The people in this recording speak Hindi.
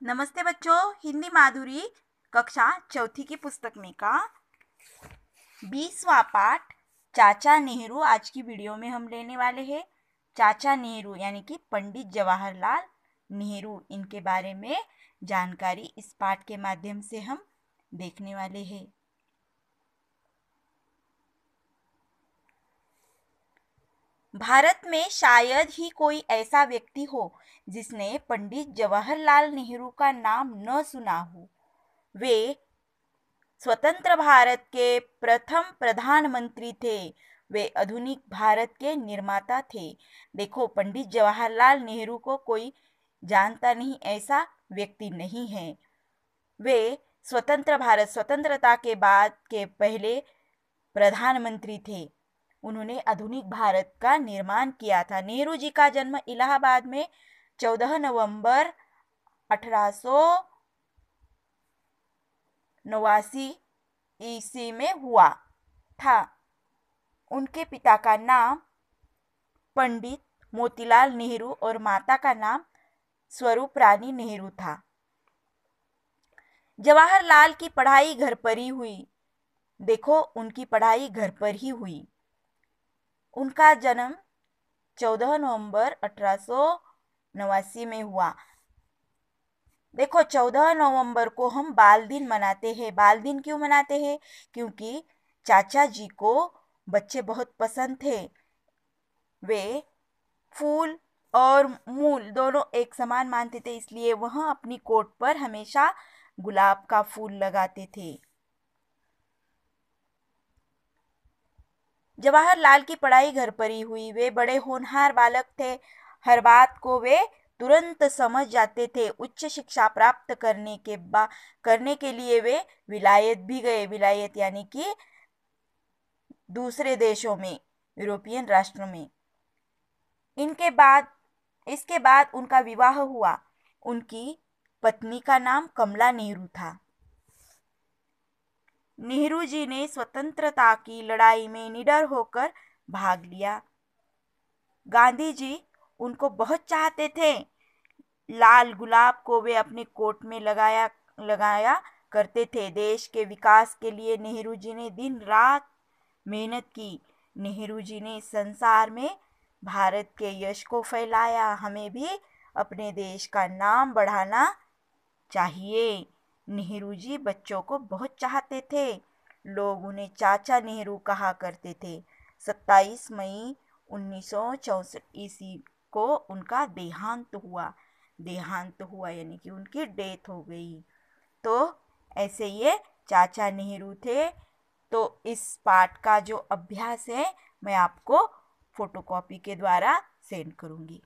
नमस्ते बच्चों, हिंदी माधुरी कक्षा चौथी की पुस्तक में का 20वां पाठ चाचा नेहरू आज की वीडियो में हम लेने वाले हैं। चाचा नेहरू यानी कि पंडित जवाहरलाल नेहरू, इनके बारे में जानकारी इस पाठ के माध्यम से हम देखने वाले हैं। भारत में शायद ही कोई ऐसा व्यक्ति हो जिसने पंडित जवाहरलाल नेहरू का नाम न सुना हो। वे स्वतंत्र भारत के प्रथम प्रधानमंत्री थे। वे आधुनिक भारत के निर्माता थे। देखो, पंडित जवाहरलाल नेहरू को कोई जानता नहीं ऐसा व्यक्ति नहीं है। वे स्वतंत्र भारत, स्वतंत्रता के बाद के पहले प्रधानमंत्री थे। उन्होंने आधुनिक भारत का निर्माण किया था। नेहरू जी का जन्म इलाहाबाद में 14 नवंबर 1889 ईस्वी में हुआ था। उनके पिता का नाम पंडित मोतीलाल नेहरू और माता का नाम स्वरूप रानी नेहरू था। जवाहरलाल की पढ़ाई घर पर ही हुई। देखो, उनकी पढ़ाई घर पर ही हुई। उनका जन्म 14 नवंबर 1889 में हुआ। देखो, 14 नवंबर को हम बाल दिन मनाते हैं। बाल दिन क्यों मनाते हैं? क्योंकि चाचा जी को बच्चे बहुत पसंद थे। वे फूल और मूल दोनों एक समान मानते थे, इसलिए वह अपनी कोट पर हमेशा गुलाब का फूल लगाते थे। जवाहरलाल की पढ़ाई घर पर ही हुई। वे बड़े होनहार बालक थे। हर बात को वे तुरंत समझ जाते थे। उच्च शिक्षा प्राप्त करने के लिए वे विलायत भी गए। विलायत यानी कि दूसरे देशों में, यूरोपियन राष्ट्रों में। इसके बाद उनका विवाह हुआ। उनकी पत्नी का नाम कमला नेहरू था। नेहरू जी ने स्वतंत्रता की लड़ाई में निडर होकर भाग लिया। गांधी जी उनको बहुत चाहते थे। लाल गुलाब को वे अपने कोट में लगाया करते थे। देश के विकास के लिए नेहरू जी ने दिन रात मेहनत की। नेहरू जी ने संसार में भारत के यश को फैलाया। हमें भी अपने देश का नाम बढ़ाना चाहिए। नेहरू जी बच्चों को बहुत चाहते थे। लोग उन्हें चाचा नेहरू कहा करते थे। 27 मई 1964 ईस्वी को उनका देहांत हुआ यानी कि उनकी डेथ हो गई। तो ऐसे ये चाचा नेहरू थे। तो इस पाठ का जो अभ्यास है मैं आपको फोटोकॉपी के द्वारा सेंड करूँगी।